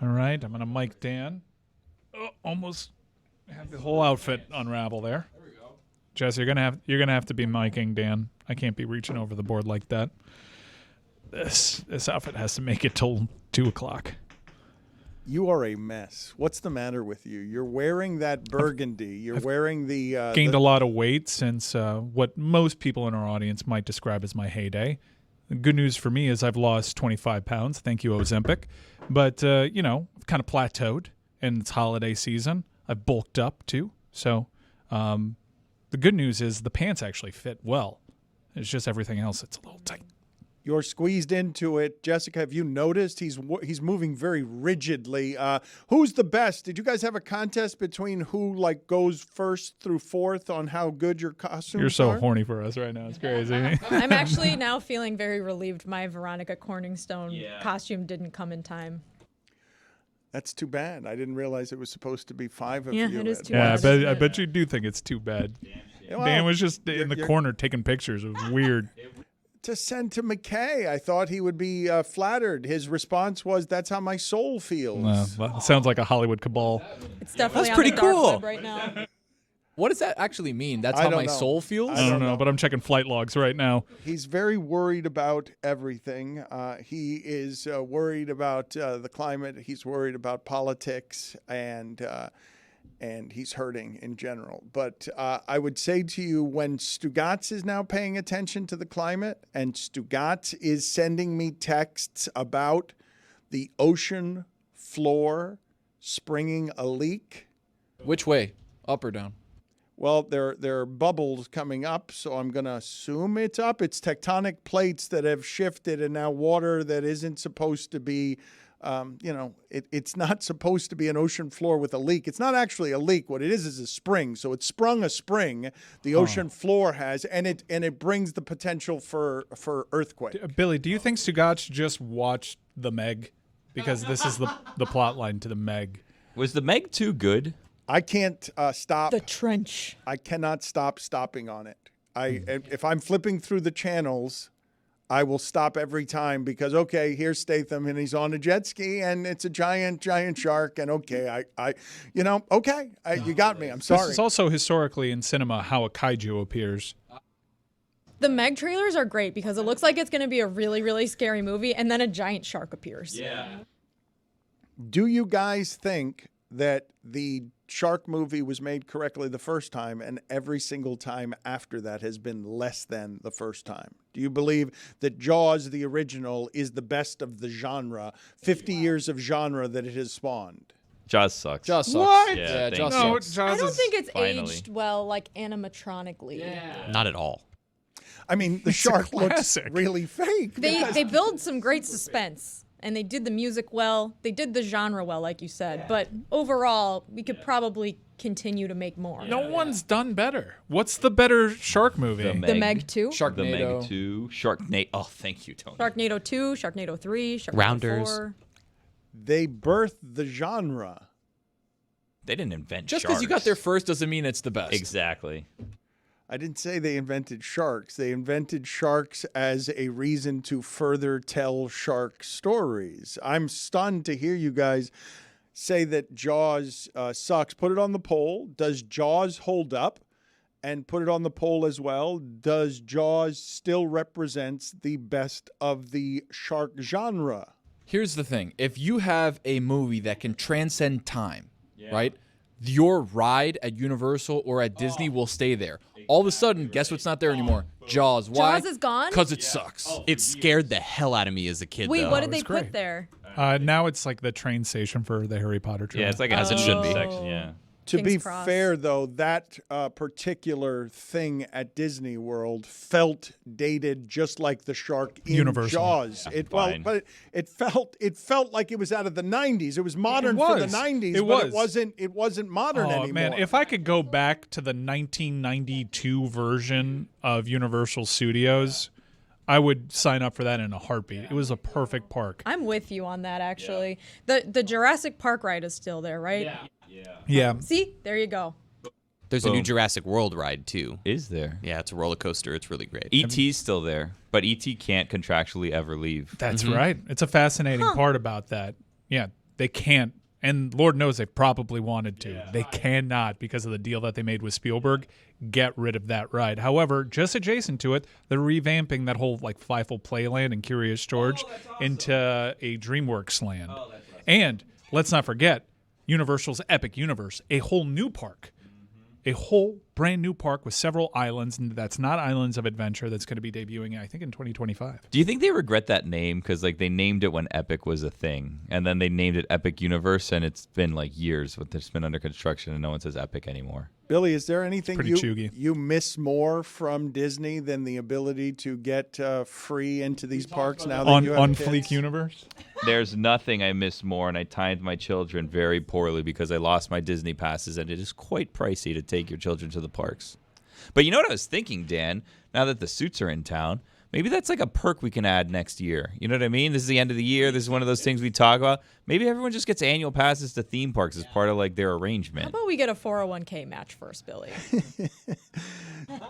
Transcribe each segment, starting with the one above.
All right, I'm gonna mic Dan. Oh, almost have the whole outfit unravel there. There we go. Jess, you're gonna have to be miking Dan. I can't be reaching over the board like that. This outfit has to make it till 2 o'clock. You are a mess. What's the matter with you? You're wearing that burgundy. You're wearing the... gained a lot of weight since what most people in our audience might describe as my heyday. The good news for me is I've lost 25 pounds. Thank you, Ozempic. But, I've kind of plateaued, and it's holiday season. I've bulked up, too. So the good news is the pants actually fit well. It's just everything else that's a little tight. You're squeezed into it. Jessica, have you noticed he's moving very rigidly? Who's the best? Did you guys have a contest between who goes first through fourth on how good your costumes are? You're so horny for us right now. It's crazy. I'm actually now feeling very relieved my Veronica Corningstone costume didn't come in time. That's too bad. I didn't realize it was supposed to be 5 of you. Yeah, it is too bad. I bet you do think it's too bad. Dan was just in the corner taking pictures. It was weird. To send to McKay. I thought he would be flattered. His response was, "That's how my soul feels." Well, it sounds like a Hollywood cabal. It's definitely That's pretty on the dark cool. web right now. What does that actually mean? That's I how don't my know. soul feels? I don't know, but I'm checking flight logs right now. He's very worried about everything. He is worried about the climate. He's worried about politics, and he's hurting in general. But I would say to you, when Stugotzs is now paying attention to the climate, and Stugotzs is sending me texts about the ocean floor springing a leak. Which way? Up or down? Well, there are bubbles coming up, so I'm going to assume it's up. It's tectonic plates that have shifted, and now water that isn't supposed to be, it's not supposed to be an ocean floor with a leak. It's not actually a leak. What it is a spring. So it's sprung a spring, the ocean floor has, and it brings the potential for earthquake. Billy, do you think Stugotzs just watched The Meg? Because this is the plot line to The Meg. Was The Meg too good? I can't stop. The trench. I cannot stop stopping on it. If I'm flipping through the channels, I will stop every time because, okay, here's Statham and he's on a jet ski and it's a giant shark. And okay, you got me. I'm sorry. This is also historically in cinema how a kaiju appears. The Meg trailers are great because it looks like it's going to be a really, really scary movie, and then a giant shark appears. Yeah. Do you guys think that the shark movie was made correctly the first time and every single time after that has been less than the first time? Do you believe that Jaws, the original, is the best of the genre, 50 years of genre that it has spawned? Jaws sucks. Jaws sucks. What? Yeah, Jaws No, sucks. Jaws I don't is think it's finally. aged well, animatronically. Not at all. I mean, the It's a shark looks classic. really fake. They build some great suspense. And they did the music well. They did the genre well, like you said. But overall, we could probably continue to make more. No one's done better. What's the better shark movie? The Meg 2, The Sharknado. Meg 2. Sharknado. Oh, thank you, Tony. Sharknado 2, Sharknado 3, Sharknado Rounders. 4. They birthed the genre. They didn't invent Just sharks. because you got there first doesn't mean it's the best. Exactly. I didn't say they invented sharks. They invented sharks as a reason to further tell shark stories. I'm stunned to hear you guys say that Jaws sucks. Put it on the poll. Does Jaws hold up? And put it on the poll as well. Does Jaws still represents the best of the shark genre? Here's the thing. If you have a movie that can transcend time, right? Your ride at Universal or at Disney will stay there. All of a sudden, guess what's not there anymore? Jaws. Why? Jaws is gone? Because it sucks. It scared the hell out of me as a kid, Wait, though. what did they it's put great. there? Now it's like the train station for the Harry Potter trilogy. Yeah, it's like As it should be. section, yeah. To be King's Cross. fair, though, that particular thing at Disney World felt dated, just like the shark in Universal. Jaws. fine. But it felt like it was out of the '90s. It was modern It for the was. '90s, It but was. it wasn't modern Oh anymore. man, if I could go back to the 1992 version of Universal Studios, I would sign up for that in a heartbeat. It was a perfect park. I'm with you on that, actually. The Jurassic Park ride is still there, right? Yeah. See? There you go. There's a new Boom. Jurassic World ride, too. Is there? Yeah, it's a roller coaster. It's really great. E.T.'s still there, but E.T. can't contractually ever leave. That's right. It's a fascinating part about that. Yeah. They can't. And Lord knows they probably wanted to. They cannot, because of the deal that they made with Spielberg, get rid of that ride. However, just adjacent to it, they're revamping that whole like Fievel Playland and Curious George into a DreamWorks land. And let's not forget, Universal's Epic Universe, a whole new park. A whole brand new park with several islands, and that's not Islands of Adventure. That's going to be debuting, I think, in 2025. Do you think they regret that name? Because like they named it when Epic was a thing, and then they named it Epic Universe, and it's been like years with it's been under construction, and no one says Epic anymore. Billy, is there anything Pretty chuggy. you miss more from Disney than the ability to get free into these parks now that you have on kids? Fleek Universe? There's nothing I miss more, and I timed my children very poorly because I lost my Disney passes, and it is quite pricey to take your children to the parks. But you know what I was thinking, Dan? Now that the suits are in town, maybe that's like a perk we can add next year. You know what I mean? This is the end of the year. This is one of those things we talk about. Maybe everyone just gets annual passes to theme parks as part of like their How arrangement. about we get a 401k match first, Billy?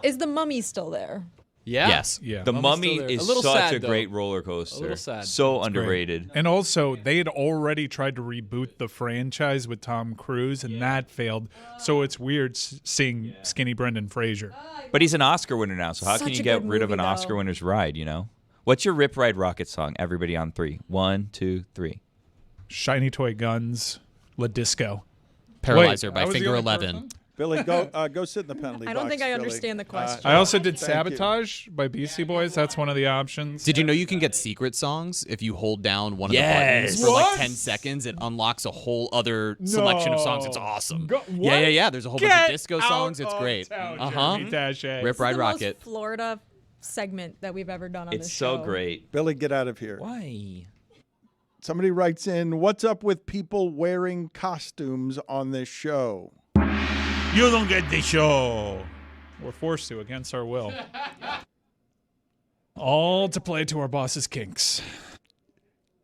Is the Mummy still there? Yeah. Yes. Yeah. The Mummy's Mummy still there. is A little such sad, a though. great roller coaster. A little sad. So Great. underrated. And also, they had already tried to reboot the franchise with Tom Cruise, and that failed. So it's weird seeing skinny Brendan Fraser. But he's an Oscar winner now, so how Such can you a get good rid of movie, an Oscar though. winner's ride, you know? What's your Rip Ride Rocket song? Everybody on 3. 1, 2, 3. Shiny Toy Guns, La Disco. Paralyzer Wait, by I was the Finger only 11. person? Billy, go sit in the penalty I don't box, think I Billy. understand the question. I also did Thank you. Sabotage by Beastie Boys. That's one of the options. Did you know you can get secret songs if you hold down one of the Yes. buttons for What? like 10 seconds? It unlocks a whole other selection of songs. It's awesome. What? Yeah. There's a whole bunch of disco songs. It's great. Jeremy Taché. Rip This is Ride the Rocket. most Florida segment that we've ever done on It's this so show. great. Billy, get out of here. Why? Somebody writes in, what's up with people wearing costumes on this show? You don't get the show. We're forced to against our will. All to play to our boss's kinks.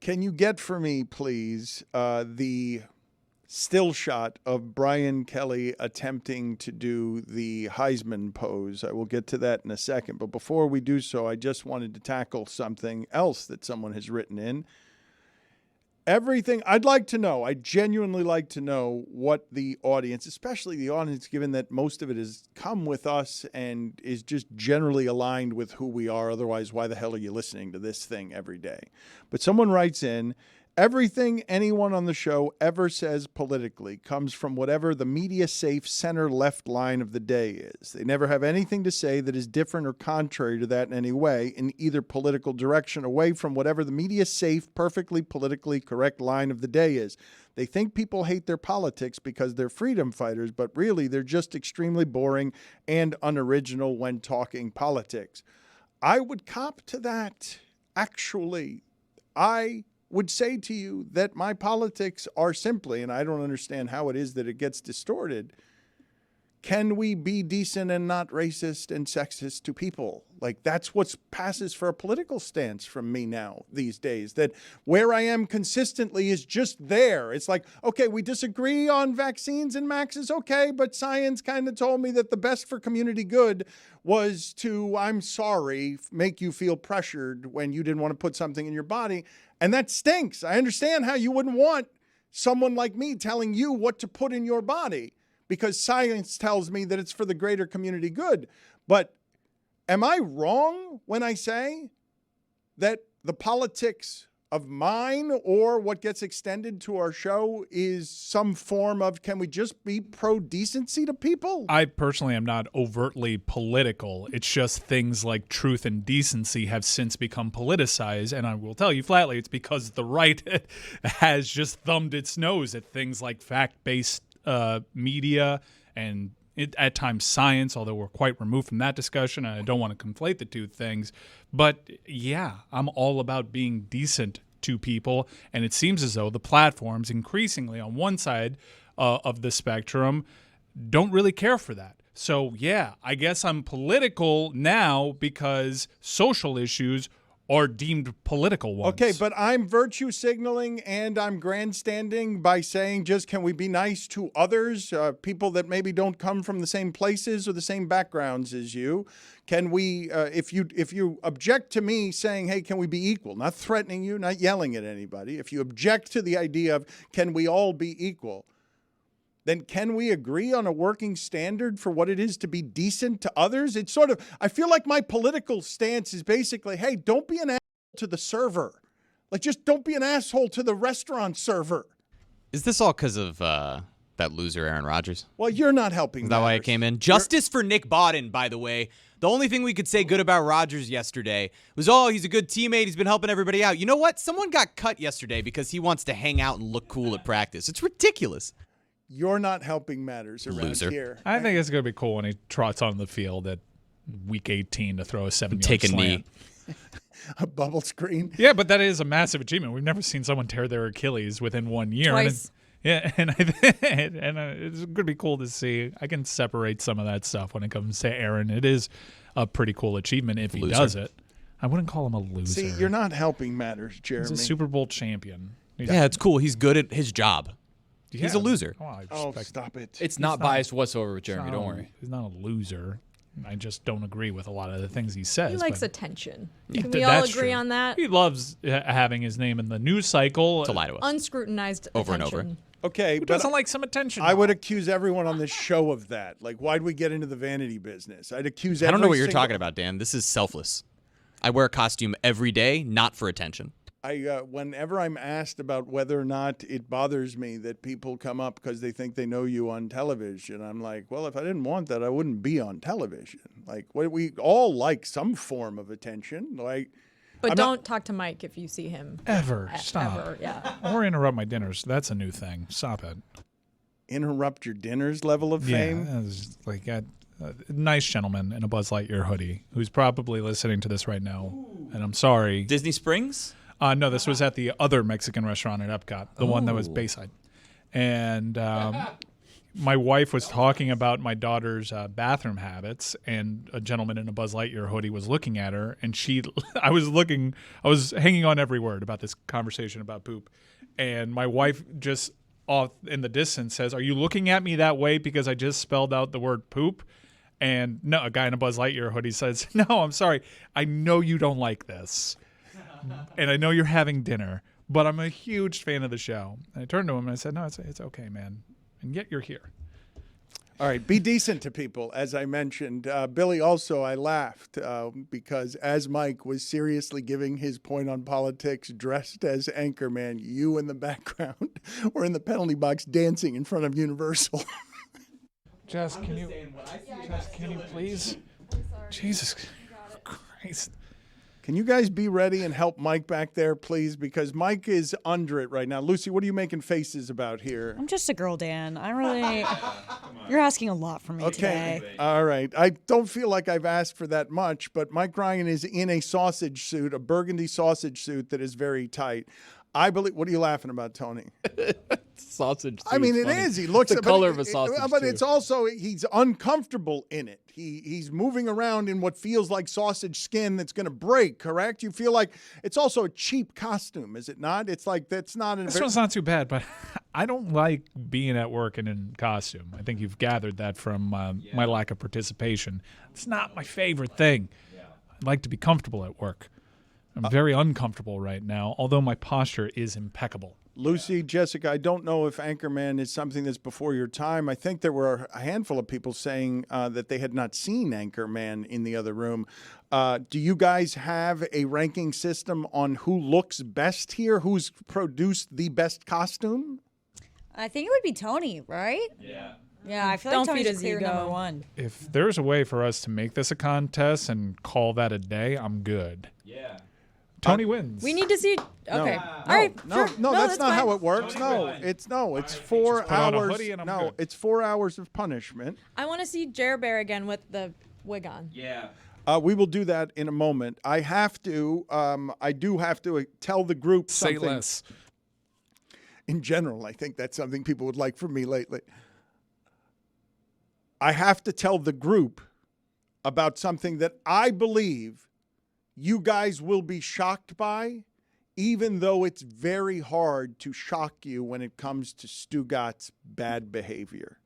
Can you get for me, please, the still shot of Brian Kelly attempting to do the Heisman pose? I will get to that in a second. But before we do so, I just wanted to tackle something else that someone has written in. Everything I'd like to know, I genuinely like to know what the audience, especially the audience, given that most of it has come with us and is just generally aligned with who we are. Otherwise, why the hell are you listening to this thing every day? But someone writes in, everything anyone on the show ever says politically comes from whatever the media-safe center-left line of the day is. They never have anything to say that is different or contrary to that in any way in either political direction away from whatever the media-safe, perfectly politically correct line of the day is. They think people hate their politics because they're freedom fighters, but really they're just extremely boring and unoriginal when talking politics. I would cop to that, actually. I would say to you that my politics are simply, and I don't understand how it is that it gets distorted, can we be decent and not racist and sexist to people? Like, that's what passes for a political stance from me now these days, that where I am consistently is just there. It's like, okay, we disagree on vaccines and maxes, okay, but science kind of told me that the best for community good was to, I'm sorry, make you feel pressured when you didn't want to put something in your body. And that stinks. I understand how you wouldn't want someone like me telling you what to put in your body because science tells me that it's for the greater community good. But am I wrong when I say that the politics of mine or what gets extended to our show is some form of, can we just be pro-decency to people? I personally am not overtly political. It's just things like truth and decency have since become politicized. And I will tell you flatly, it's because the right has just thumbed its nose at things like fact-based media and at times science, although we're quite removed from that discussion, and I don't want to conflate the two things. But yeah, I'm all about being decent to people, and it seems as though the platforms increasingly on one side of the spectrum don't really care for that. So yeah, I guess I'm political now because social issues or deemed political ones. Okay, but I'm virtue signaling and I'm grandstanding by saying just can we be nice to others, people that maybe don't come from the same places or the same backgrounds as you? Can we, if you object to me saying, hey, can we be equal? Not threatening you, not yelling at anybody. If you object to the idea of can we all be equal, then can we agree on a working standard for what it is to be decent to others? It's sort of, I feel like my political stance is basically, hey, don't be an asshole to the server. Like, just don't be an asshole to the restaurant server. Is this all because of that loser Aaron Rodgers? Well, you're not helping. Is that why I came in? Justice for Nick Bodden, by the way. The only thing we could say good about Rodgers yesterday was, oh, he's a good teammate. He's been helping everybody out. You know what? Someone got cut yesterday because he wants to hang out and look cool at practice. It's ridiculous. You're not helping matters around Loser. here. I think it's going to be cool when he trots on the field at week 18 to throw a 7-yard Take a slant. knee. A bubble screen. Yeah, but that is a massive achievement. We've never seen someone tear their Achilles within 1 year. Twice. And it's going to be cool to see. I can separate some of that stuff when it comes to Aaron. It is a pretty cool achievement if he does it. I wouldn't call him a loser. See, you're not helping matters, Jeremy. He's a Super Bowl champion. Yeah, it's cool. He's good at his job. He's a loser. Oh, I Oh, respect stop it. It's not biased whatsoever with Jeremy. him. Don't worry. He's not a loser. I just don't agree with a lot of the things he says. He likes but attention. Yeah, Can we all that's agree true. on that? He loves having his name in the news cycle. To lie to us. Unscrutinized Over and attention. over. Okay, Who but doesn't like some attention? I would accuse everyone on this show of that. Like, why'd we get into the vanity business? I'd accuse I don't know what every you're single- talking about, Dan. This is selfless. I wear a costume every day, not for attention. Whenever I'm asked about whether or not it bothers me that people come up because they think they know you on television, I'm like, well, if I didn't want that, I wouldn't be on television. Like, we all like some form of attention. Like, But I'm don't talk to Mike if you see him. Ever. Stop. Ever, yeah. Or interrupt my dinners. That's a new thing. Stop it. interrupt your dinner's level of fame. Yeah, it's like a nice gentleman in a Buzz Lightyear hoodie who's probably listening to this right now. And I'm sorry. Disney Springs? No, this was at the other Mexican restaurant at Epcot, the one that was Bayside. And my wife was talking about my daughter's bathroom habits, and a gentleman in a Buzz Lightyear hoodie was looking at her, and I was hanging on every word about this conversation about poop. And my wife just off in the distance says, "Are you looking at me that way because I just spelled out the word poop?" And no, a guy in a Buzz Lightyear hoodie says, "No, I'm sorry. I know you don't like this. And I know you're having dinner, but I'm a huge fan of the show." And I turned to him and I said, "No, it's okay, man. And yet you're here." All right, be decent to people, as I mentioned. Billy, also, I laughed because as Mike was seriously giving his point on politics dressed as Anchorman, you in the background were in the penalty box dancing in front of Universal. Jess, can you please? Jesus Christ. Can you guys be ready and help Mike back there, please? Because Mike is under it right now. Lucy, what are you making faces about here? I'm just a girl, Dan. You're asking a lot from me today. All right. I don't feel like I've asked for that much, but Mike Ryan is in a sausage suit, a burgundy sausage suit that is very tight. I believe. What are you laughing about, Tony? Sausage. I mean, it is. He looks the color of a sausage. but it's also he's uncomfortable in it. He's moving around in what feels like sausage skin that's going to break. Correct? You feel like it's also a cheap costume, is it not? It's like that's not. This one's not too bad, but I don't like being at work and in costume. I think you've gathered that from my lack of participation. It's not my favorite thing. I'd like to be comfortable at work. I'm very uncomfortable right now, although my posture is impeccable. Lucy, Jessica, I don't know if Anchorman is something that's before your time. I think there were a handful of people saying that they had not seen Anchorman in the other room. Do you guys have a ranking system on who looks best here? Who's produced the best costume? I think it would be Tony, right? Yeah. Yeah, I feel Don't like feed Tony's his clear ego. number one. If there's a way for us to make this a contest and call that a day, I'm good. Yeah. Tony wins. We need to see. Okay. All right. No, sure. no, that's not fine. how it works. It's 4 put on a hours. hoodie and I'm No, good. it's 4 hours of punishment. I want to see Jer Bear again with the wig on. Yeah. We will do that in a moment. I do have to tell the group Say something. less. In general, I think that's something people would like from me lately. I have to tell the group about something that I believe you guys will be shocked by, even though it's very hard to shock you when it comes to Stugotz's bad behavior.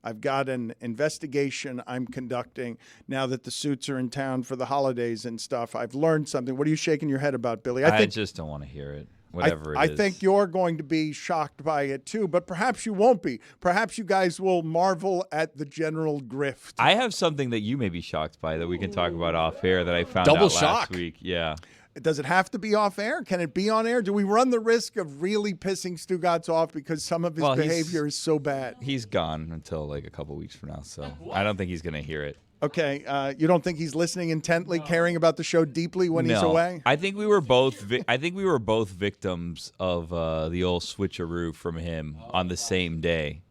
I've got an investigation I'm conducting now that the suits are in town for the holidays and stuff. I've learned something. What are you shaking your head about, Billy? I just don't want to hear it. Whatever I it is. think you're going to be shocked by it too, but perhaps you won't be. Perhaps you guys will marvel at the general grift. I have something that you may be shocked by that we can talk about off air that I found Double out shock. last week. Yeah. Does it have to be off air? Can it be on air? Do we run the risk of really pissing Stugotzz off because some of his behavior is so bad? He's gone until like a couple weeks from now, so I don't think he's going to hear it. Okay, you don't think he's listening intently, caring about the show deeply when he's away? I think we were both. I think we were both victims of the old switcheroo from him on the same day,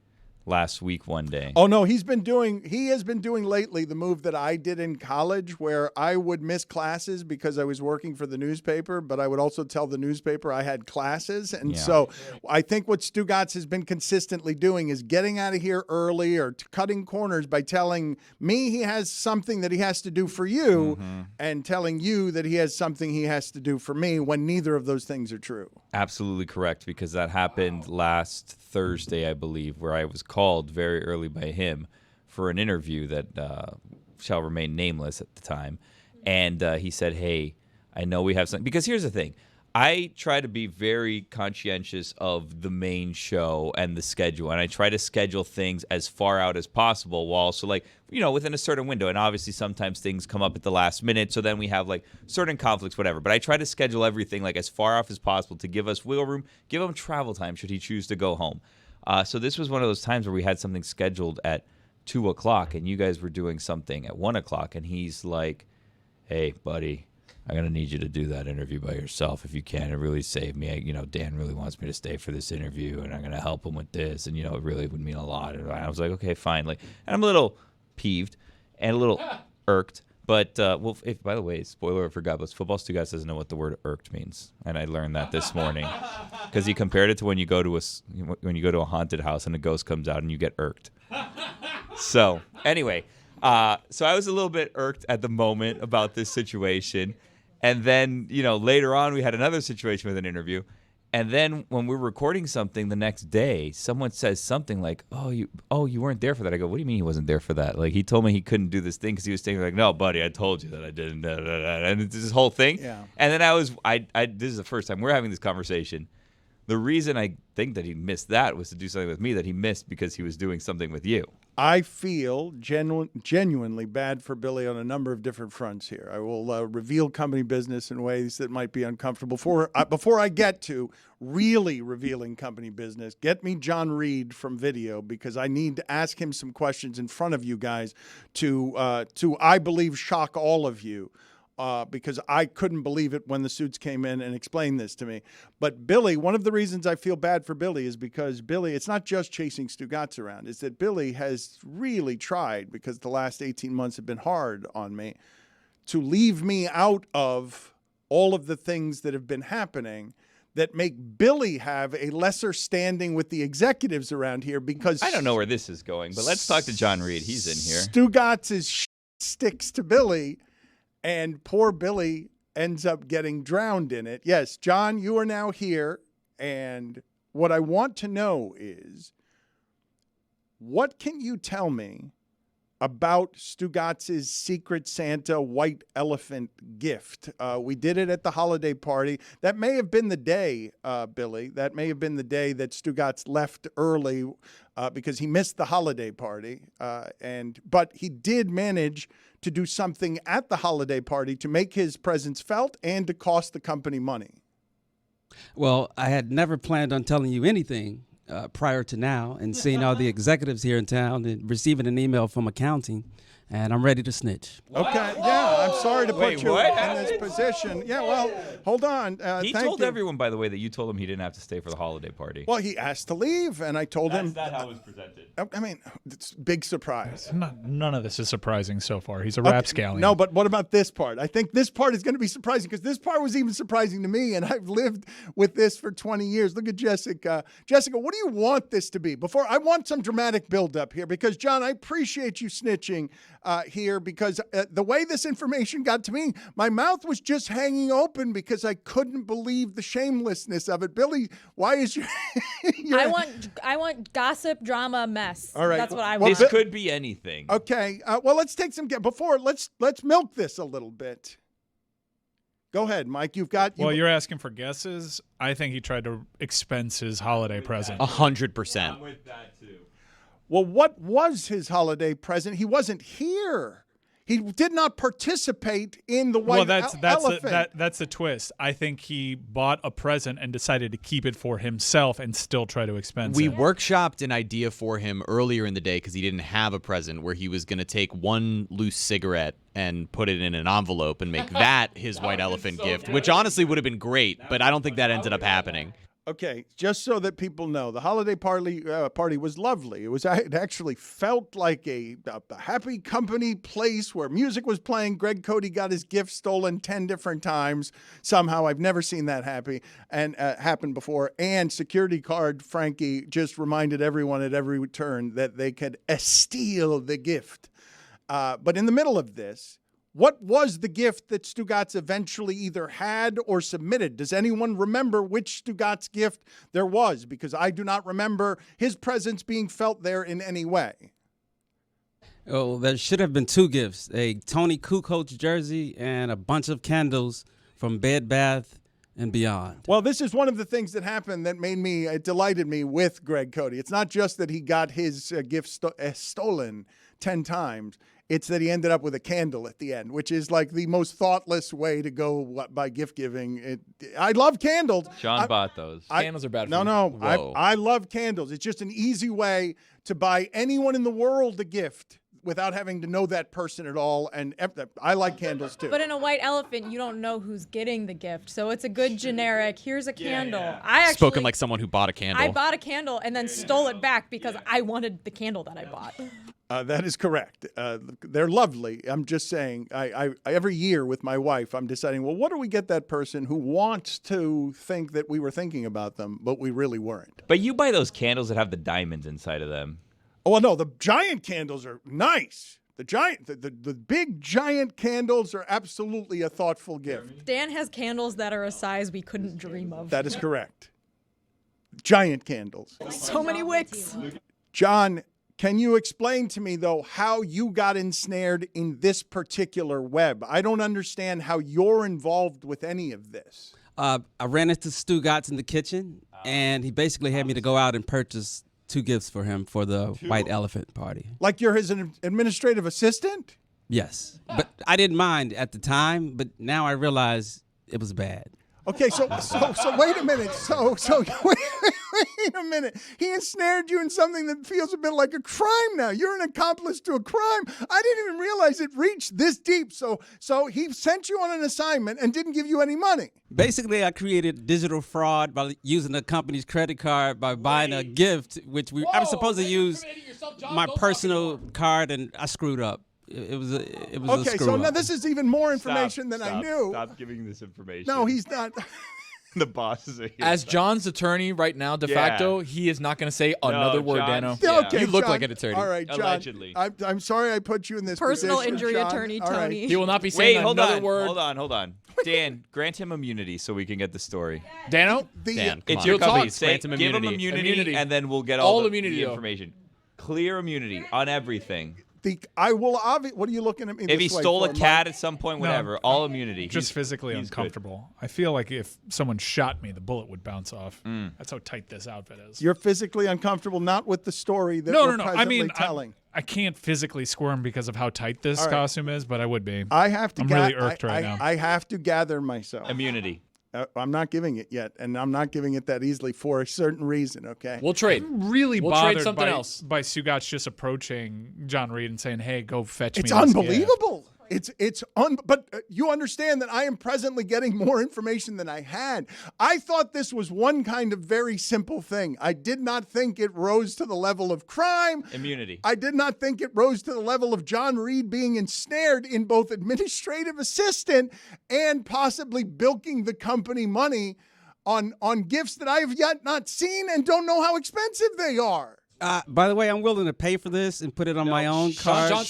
last week one day. Oh no, he has been doing lately the move that I did in college, where I would miss classes because I was working for the newspaper, but I would also tell the newspaper I had classes, and so I think what Stugotzz has been consistently doing is getting out of here early or cutting corners by telling me he has something that he has to do for you, and telling you that he has something he has to do for me, when neither of those things are true. Absolutely correct, because that happened last Thursday, I believe, where I was called very early by him for an interview that shall remain nameless at the time. And he said, hey, I know we have something. Because here's the thing. I try to be very conscientious of the main show and the schedule, and I try to schedule things as far out as possible while also, like, within a certain window. And obviously sometimes things come up at the last minute, so then we have like certain conflicts, whatever. But I try to schedule everything like as far off as possible to give us wiggle room, give him travel time should he choose to go home. So this was one of those times where we had something scheduled at 2 o'clock, and you guys were doing something at 1 o'clock, and he's like, hey, buddy, I'm going to need you to do that interview by yourself if you can. It really saved me. Dan really wants me to stay for this interview, and I'm going to help him with this, and, it really would mean a lot. And I was like, okay, fine. And I'm a little peeved and a little irked. But, by the way, spoiler for God Bless Football, Stugotzz doesn't know what the word irked means. And I learned that this morning because he compared it to when you go to a haunted house and a ghost comes out and you get irked. So, anyway, so I was a little bit irked at the moment about this situation. And then, later on we had another situation with an interview. And then when we were recording something the next day, someone says something like, oh, you weren't there for that. I go, what do you mean he wasn't there for that? Like, he told me he couldn't do this thing because he was saying, like, no, buddy, I told you that I didn't. And it's this whole thing. Yeah. And then this is the first time we're having this conversation. The reason I think that he missed that was to do something with me that he missed because he was doing something with you. I feel genuinely bad for Billy on a number of different fronts here. I will reveal company business in ways that might be uncomfortable. Before I get to really revealing company business, get me John Reed from video, because I need to ask him some questions in front of you guys to I believe, shock all of you. Because I couldn't believe it when the suits came in and explained this to me. But Billy, one of the reasons I feel bad for Billy is because Billy, it's not just chasing Stugotzz around. It's that Billy has really tried, because the last 18 months have been hard on me, to leave me out of all of the things that have been happening that make Billy have a lesser standing with the executives around here, because I don't know where this is going, but let's talk to John Reed. He's in here. Stugotz's sticks to Billy, and poor Billy ends up getting drowned in it. Yes, John, you are now here. And what I want to know is, what can you tell me about Stugotz's Secret Santa white elephant gift? We did it at the holiday party. That may have been the day, Billy. That may have been the day that Stugotz left early because he missed the holiday party. But he did manage to do something at the holiday party to make his presence felt and to cost the company money. Well, I had never planned on telling you anything prior to now, and seeing all the executives here in town and receiving an email from accounting, and I'm ready to snitch. Okay, yeah, I'm sorry to put you in this position. Yeah, well, hold on. He told everyone, by the way, that you told him he didn't have to stay for the holiday party. Well, he asked to leave, and I told him. That's not how it was presented. I mean, it's a big surprise. None of this is surprising so far. He's a rapscallion. No, but what about this part? I think this part is going to be surprising, because this part was even surprising to me, and I've lived with this for 20 years. Look at Jessica. Jessica, what do you want this to be? I want some dramatic build-up here, because, John, I appreciate you snitching. here because the way this information got to me, my mouth was just hanging open because I couldn't believe the shamelessness of it. Billy, why is your... I want gossip, drama, mess. All right. That's what I want. This could be anything. Okay. Well, let's take some... Let's milk this a little bit. Go ahead, Mike. Well, you're asking for guesses. I think he tried to expense his holiday present. 100%. I'm with that too. Well, what was his holiday present? He wasn't here. He did not participate in the white elephant. That's the twist. I think he bought a present and decided to keep it for himself and still try to expense We it. workshopped an idea for him earlier in the day because he didn't have a present where he was going to take one loose cigarette and put it in an envelope and make that his white elephant gift, which honestly would have been great, but I don't think that ended up happening. Okay, just so that people know, the holiday party was lovely. It actually felt like a happy company place where music was playing. Greg Cody got his gift stolen 10 different times. Somehow, I've never seen that happen before. And security guard Frankie just reminded everyone at every turn that they could steal the gift. But in the middle of this, what was the gift that Stugotzs eventually either had or submitted? Does anyone remember which Stugotzs gift there was? Because I do not remember his presence being felt there in any way. Oh, there should have been 2 gifts, a Tony Kukoc jersey and a bunch of candles from Bed Bath and Beyond. Well, this is one of the things that happened that it delighted me with Greg Cody. It's not just that he got his gift stolen 10 times. It's that he ended up with a candle at the end, which is like the most thoughtless way to go by gift giving. I love candles. John bought those. Candles are bad for you. No. Whoa. I love candles. It's just an easy way to buy anyone in the world a gift without having to know that person at all. And I like candles too. But in a white elephant, you don't know who's getting the gift. So it's a good generic, here's a candle. Yeah. I actually, Spoken like someone who bought a candle. I bought a candle and then stole it back because I wanted the candle that I bought. That is correct. They're lovely. I'm just saying, I every year with my wife, I'm deciding, well, what do we get that person who wants to think that we were thinking about them, but we really weren't? But you buy those candles that have the diamonds inside of them. Oh, well, no, the giant candles are nice. The big giant candles are absolutely a thoughtful gift. Dan has candles that are a size we couldn't dream of. That is correct. Giant candles. So many wicks. John, can you explain to me, though, how you got ensnared in this particular web? I don't understand how you're involved with any of this. I ran into Stugotzs in the kitchen, and he basically had me to go out and purchase 2 gifts for him for the white elephant party. Like you're his administrative assistant? Yes. But I didn't mind at the time, but now I realize it was bad. Okay, so wait a minute. So wait a minute. He ensnared you in something that feels a bit like a crime now. You're an accomplice to a crime. I didn't even realize it reached this deep. So he sent you on an assignment and didn't give you any money. Basically, I created digital fraud by using the company's credit card by buying a gift, which I was supposed to use my personal card, and I screwed up. It was a okay, screw so up. now this is even more information than I knew. Stop giving this information. No, he's not. The bosses are here. As John's attorney right now, de facto, he is not going to say another word, John's- Dano. Yeah. Okay, You look John. like an attorney. All right, John. Allegedly. I'm sorry I put you in this Personal position, injury John. attorney, All right. Tony. He will not be saying Wait, hold another on. word. Hold on. Dan, grant him immunity so we can get the story. Dano? Dan, come It's on. your You'll talk. company. Say, Grant him give him immunity. and then we'll get All all immunity, the though. information. Clear immunity on everything. I will what are you looking at me If he this way stole a for, cat Mike? at some point, whatever, all immunity. Just He's- physically he's good. uncomfortable. I feel like if someone shot me, the bullet would bounce off. That's how tight this outfit is. You're physically uncomfortable, not with the story that No. we're I presently mean, telling. I can't physically squirm because of how tight this All right. costume is, but I would be. I have to. I'm really irked right now. I have to gather myself. Immunity. I'm not giving it yet, and I'm not giving it that easily for a certain reason. Okay. We'll trade. Really We'll trade bothered something else. by Stugotzs just approaching John Reed and saying, "Hey, go fetch It's me." this gift." unbelievable. But you understand that I am presently getting more information than I had. I thought this was one kind of very simple thing. I did not think it rose to the level of crime. Immunity. I did not think it rose to the level of John Reed being ensnared in both administrative assistant and possibly bilking the company money on gifts that I have yet not seen and don't know how expensive they are. By the way, I'm willing to pay for this and put it on my own card. No.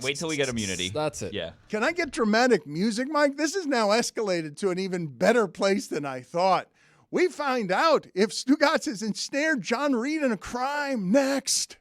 Wait till we get immunity. That's it. Yeah. Can I get dramatic music, Mike? This has now escalated to an even better place than I thought. We find out if Stugotzs has ensnared John Reed in a crime next.